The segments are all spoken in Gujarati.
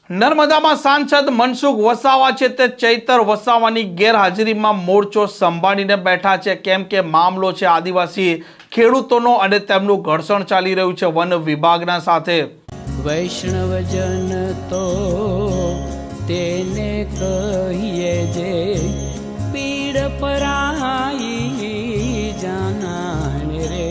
નર્મદામાં સાંસદ મનસુખ વસાવા છે તે ચૈતર વસાવાની ગેરહાજરીમાં મોરચો સંભાળીને બેઠા છે, કેમ કે મામલો છે આદિવાસી ખેડૂતોનો અને તેમનું ઘર્ષણ ચાલી રહ્યું છે વન વિભાગના સાથે। વૈષ્ણવજન તો તેને કહીએ જે પીડ પરાઈ જાનાને રે।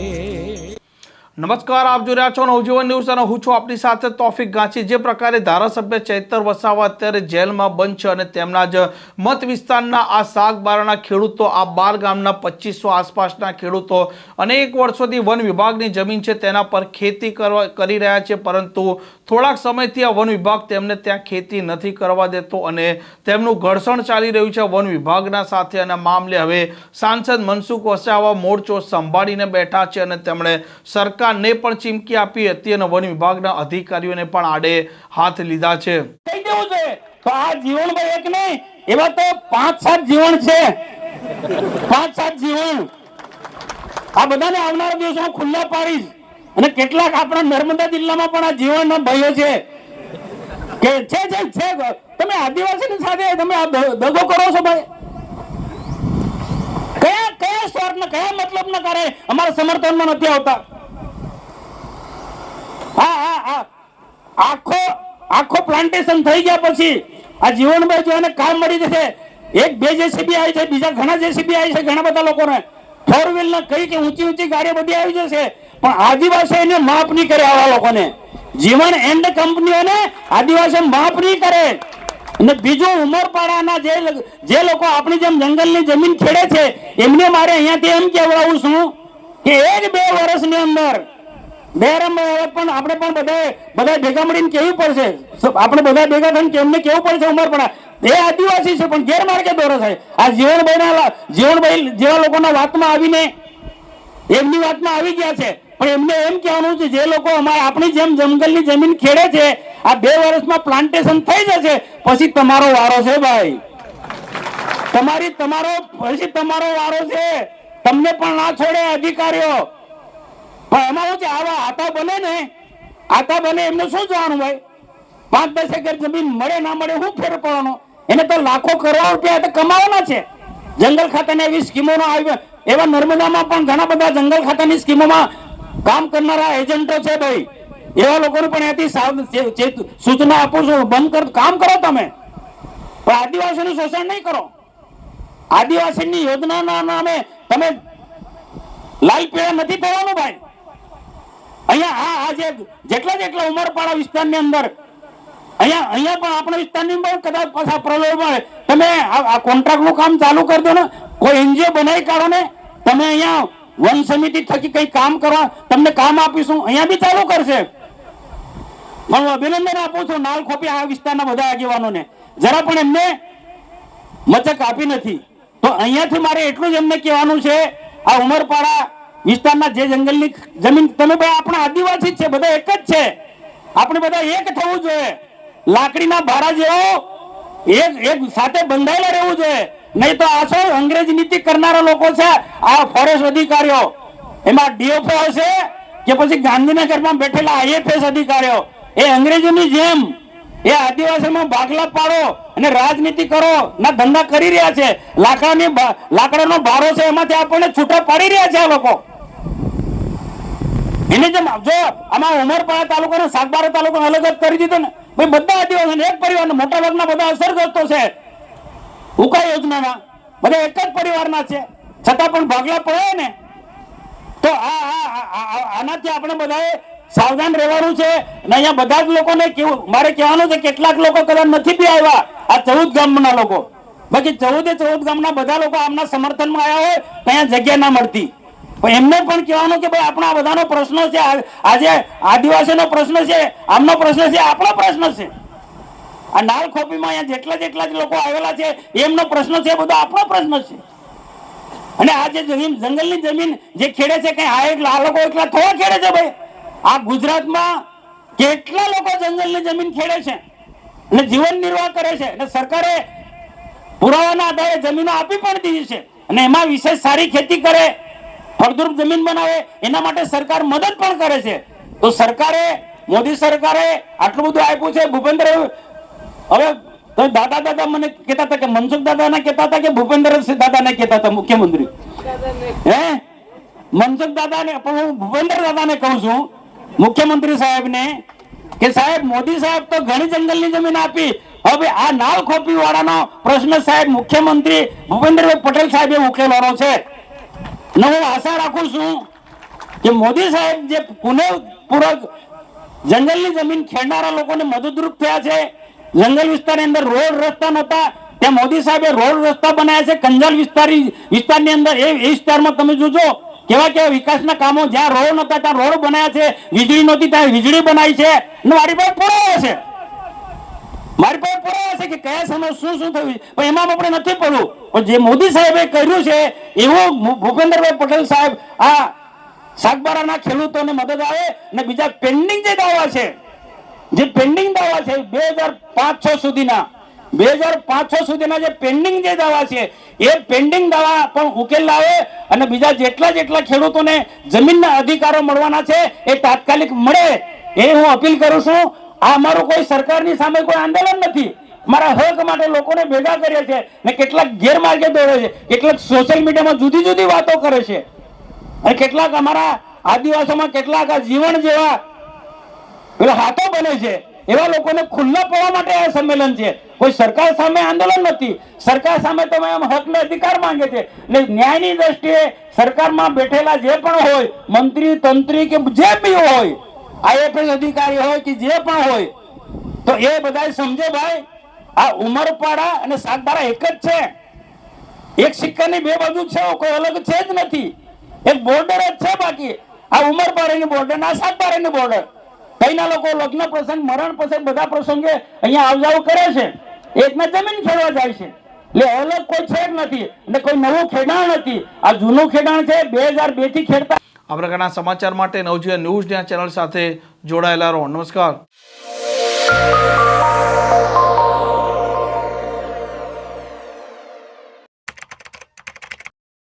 નમસ્કાર, આપ જોઈ રહ્યા છો નવજીવન ન્યૂઝ અને હું છું આપની સાથે તોફિક ગાંચી। જે પ્રકારે ધારાસભ્ય ચૈતર વસાવા અત્યારે જેલમાં બંધ છે અને તેમના જ મત વિસ્તારના આ શાકબારાના ખેડૂતો, આ 12 ગામના 2500 આસપાસના ખેડૂતો અનેક વર્ષોથી વન વિભાગની જમીન છે તેના પર ખેતી કરી રહ્યા છે, પરંતુ થોડાક સમયથી આ વન વિભાગ તેમને ત્યાં ખેતી નથી કરવા દેતો અને તેમનું ઘર્ષણ ચાલી રહ્યું છે વન વિભાગના સાથે। અને મામલે હવે સાંસદ મનસુખ વસાવા મોરચો સંભાળીને બેઠા છે અને તેમણે સરકાર ને પણ ચીમકી આપી હતી અને વન વિભાગના અધિકારીઓને પણ આડે હાથ લીધા છે। કહી દેવું છે તો આ જીવનભાઈ એક નહીં, એવા તો 5-7 જીવન છે, 5-7 જીવન આ બધાને આવનારા દિવસોમાં ખુલ્લા પાડીશ। અને કેટલાક આપણા નર્મદા જિલ્લામાં પણ આ જીવનના ભાઈઓ છે કે છે તમે આદિવાસીની સાથે તમે આ દગો કરો છો ભાઈ? કયા સ્વાર્થના કયા મતલબના કરે અમારા સમર્થનમાં નથી આવતા? આખો પ્લાન્ટેશન થઈ ગયા પછી આ જીવનભાઈ જો એને કામ મળી જશે, 1-2 જેસીબી આવી છે, બીજા ઘણા જેસીબી આવી છે, ઘણા બધા લોકોને 4 વ્હીલ ના કઈ કે ઊંચી ગાડીઓ બધી આવી જશે, પણ આદિવાસી એને માફ નહીં કરે। આવા લોકોને જીવન એન્ડ કંપનીઓને આદિવાસી માફ નહીં કરે। અને બીજું ઉમરપાડાના જે લોકો આપણી જેમ જંગલની જમીન ખેડે છે એમને મારે અહીંયાથી એમ કહેવાવું છું કે 1-2 વર્ષની અંદર પણ આપણે પણ બધા ભેગા મળીને કેવું પડશે, આપણે બધા ભેગા થઈને એમને કેવું પડશે ઉમરપાડા એ આદિવાસી છે પણ ગેરમાર્ગે દોરે છે। આ જીવનભાઈ જેવા લોકોના વાતમાં આવીને એમની વાતમાં આવી ગયા છે, પણ એમને એમ કહેવાનું છે જે લોકો આપણી જેમ જંગલની જમીન ખેડે છે આ 2 વર્ષમાં પ્લાન્ટેશન થઈ જશે પછી તમારો વારો છે ભાઈ, તમારો વારો છે, તમને પણ ના છોડે અધિકારીઓ। પણ એમાં શું છે, આવા આતા બને એમને શું જોવાનું ભાઈ? 5-10 એકર જમીન મળે ના મળે શું ફેર પડવાનો? એને તો લાખો કરોડ રૂપિયા તો કમાવાના છે। જંગલ ખાતાની એવી સ્કીમોનો આવી, એવા નર્મદામાં પણ ઘણા બધા જંગલ ખાતાની સ્કીમોમાં કામ કરનારા એજન્ટો છે ભાઈ, એવા લોકોને પણ ત્યાંથી સૂચના આપું છું, બંધ કરો, કામ કરો તમે, પણ આદિવાસીનું શોષણ નહીં કરો। આદિવાસીની યોજનાના નામે તમે લાલ પીળા નથી થવાનું ભાઈ। અહીંયા જેટલા ઉમરપાડા વિસ્તારની અંદર અહીંયા પણ આપણા વિસ્તારની પણ કદાચ પાછા પ્રલોભ મળે, તમે આ કોન્ટ્રાક્ટનું કામ ચાલુ કરી દો ને, કોઈ એનજીઓ બનાવી કાઢો ને, તમે અહીંયા વન સમિતિ થકી કઈ કામ કરવા તમને કામ આપીશું, અહીંયા બી ચાલુ કરશે। હું અભિનંદન આપું છું નાલ ખોપી આ વિસ્તારના બધા આગેવાનોને, જરા પણ એમને મચક આપી નથી। તો અહીંયાથી મારે એટલું જ એમને કહેવાનું છે, આ ઉમરપાડા વિસ્તારના જે જંગલની જમીન તમે ભાઈ આપણા આદિવાસી છે, બધા એક જ છે, આપણે બધા એક થવું જોઈએ, લાકડીના ભારા જેવો એક સાથે બંધાયેલા રહેવું જોઈએ, નહીં તો આ શું અંગ્રેજી નીતિ કરનારા લોકો છે આ ફોરેસ્ટ અધિકારીઓ, એમાં ડીએફઓ હશે કે પછી ગાંધીનગરમાં બેઠેલા આઈએફએસ અધિકારીઓ, એ અંગ્રેજોની જેમ એ આદિવાસીમાં ભાગલા પાડો અને રાજનીતિ કરો ના ધંધા કરી રહ્યા છે। લાકડાનો ભારો છે એમાંથી આપણને છૂટા પાડી રહ્યા છે આ લોકો। એને જેમ જો આમાં ઉમરપાડા તાલુકાનો સાગબારા તાલુકો અલગ જ કરી દીધો ને ભાઈ, બધા આદિવાસી એક પરિવારના મોટા ભાગના બધા અસરગ્રસ્તો છે ઉકા યોજનાના, બધા એક જ પરિવારના છે, છતાં પણ ભાગલા પડે ને, તો આનાથી આપણે બધાએ સાવધાન રહેવાનું છે। અને અહીંયા બધા જ લોકોને મારે કહેવાનું છે, કેટલાક લોકો કદાચ નથી બી આવ્યા આ 14 ગામના લોકો, બાકી 14 ગામના બધા લોકો આમના સમર્થનમાં આવ્યા હોય તો અહીંયા જગ્યા ના મળતી, પણ એમને પણ કહેવાનું કે ભાઈ આપણા બધાનો પ્રશ્ન છે, આજે આદિવાસીનો પ્રશ્ન છે, આમનો પ્રશ્ન છે, આપણો પ્રશ્ન છે। આ નાલ ખોપીમાં અહીંયા જેટલા જ લોકો આવેલા છે એમનો પ્રશ્ન છે, બધો આપણો પ્રશ્ન છે। અને આ જે જંગલની જમીન જે ખેડે છે કઈ આ લોકો એકલા થોડા ખેડે છે ભાઈ, આ ગુજરાતમાં કેટલા લોકો જંગલની જમીન ખેડે છે અને જીવન નિર્વાહ કરે છે, અને સરકારે પુરાવાના આધારે જમીનો આપી પણ દીધી છે, અને એમાં વિશેષ સારી ખેતી કરે, ફળદ્રુપ જમીન બનાવે એના માટે સરકાર મદદ પણ કરે છે। તો સરકારે, મોદી સરકારે આટલું બધું આપ્યું છે, ભૂપેન્દ્ર હવે તો દાદા મને કહેતા હતા કે મનસુખ દાદાને કહેતા હતા કે ભૂપેન્દ્ર દાદાને કહેતા હતા મુખ્યમંત્રી? હે, મનસુખ દાદાને? પણ હું ભૂપેન્દ્ર દાદાને કહું છું, મુખ્યમંત્રી સાહેબને, કે સાહેબ મોદી સાહેબ તો ઘણી જંગલની જમીન આપી, હવે આ નાળ ખોપી વાળાનો પ્રશ્ન સાહેબ મુખ્યમંત્રી ભૂપેન્દ્રભાઈ પટેલ સાહેબે ઉકેલવાનો છે. અને હું આશા રાખું છું કે મોદી સાહેબ જે પુનઃપૂરક જંગલની જમીન ખેડનારા લોકોને મદદરૂપ થયા છે, જંગલ વિસ્તારની અંદર રોડ રસ્તા નહોતા, ત્યાં મોદી સાહેબે રોડ રસ્તા બનાવ્યા છે. કંજાલ વિસ્તારની અંદર એ વિસ્તારમાં તમે જોજો કેવા કેવા વિકાસના કામો, જ્યાં રોડ નહોતા ત્યાં રોડ બનાવ્યા છે, વીજળી નહોતી ત્યાં વીજળી બનાવી છે. મારી પાસે પુરાવા છે, મારી પાસે પુરાવા છે કે કયા સમય શું થયું, પણ એમાં આપણે નથી પડવું. પણ જે મોદી સાહેબે કર્યું છે એવું ભૂપેન્દ્રભાઈ પટેલ સાહેબ આ સાગબારાના ખેડૂતોને મદદ આવે. અને બીજા પેન્ડિંગ જે દાવા છે, જે પેન્ડિંગ દાવા છે 2005-6 સુધીના 2005-6 સુધીના જે પેન્ડિંગ જે દાવા છે એ પેન્ડિંગ દાવા પણ ઉકેલ લાવે. અને બીજા જેટલા ખેડૂતોને જમીનના અધિકારો મળવાના છે એ તાત્કાલિક મળે, એ હું અપીલ કરું છું. આ અમારું કોઈ સરકારની સામે કોઈ આંદોલન નથી, મારા હક માટે લોકોને ભેગા કરે છે ને કેટલાક ગેરમાર્ગે દોરે છે, કેટલાક સોશિયલ મીડિયામાં જુદી જુદી વાતો કરે છે, અને કેટલાક અમારા આદિવાસીઓમાં કેટલાક આ જીવન જેવા પેલા હાથો બને છે, એવા લોકોને ખુલ્લા પડવા માટે આ સંમેલન છે. કોઈ સરકાર સામે આંદોલન નથી, સરકાર સામે તમે આમ હકનો અધિકાર માંગે છે. એટલે ન્યાયની દ્રષ્ટિએ સરકારમાં બેઠેલા જે પણ હોય, મંત્રી તંત્રી કે જે બી હોય, આઈએફએસ અધિકારી હોય કે જે પણ હોય, તો એ બધા સમજે ભાઈ આ ઉમરપાડા અને સાગબારા એક જ છે, એક સિક્કાની બે બાજુ છે, કોઈ અલગ છે જ નથી, એક બોર્ડર જ છે. બાકી આ ઉમરપાડાની બોર્ડર ના સાગબારાની બોર્ડર, કઈના લોકો લગ્ન પ્રસંગ મરણ પ્રસંગ બધા પ્રસંગે અહીંયા આવજાવ કરે છે, એકના જમીન ખેડવા જાય છે. એટલે અલગ કોઈ છે જ નથી અને કોઈ નવું ખેડાણ નથી, આ જૂનું ખેડાણ છે 2002 થી ખેડતા. આ પ્રકારના સમાચાર માટે નવજીવન ન્યૂઝ ચેનલ સાથે જોડાયેલા રહો. નમસ્કાર.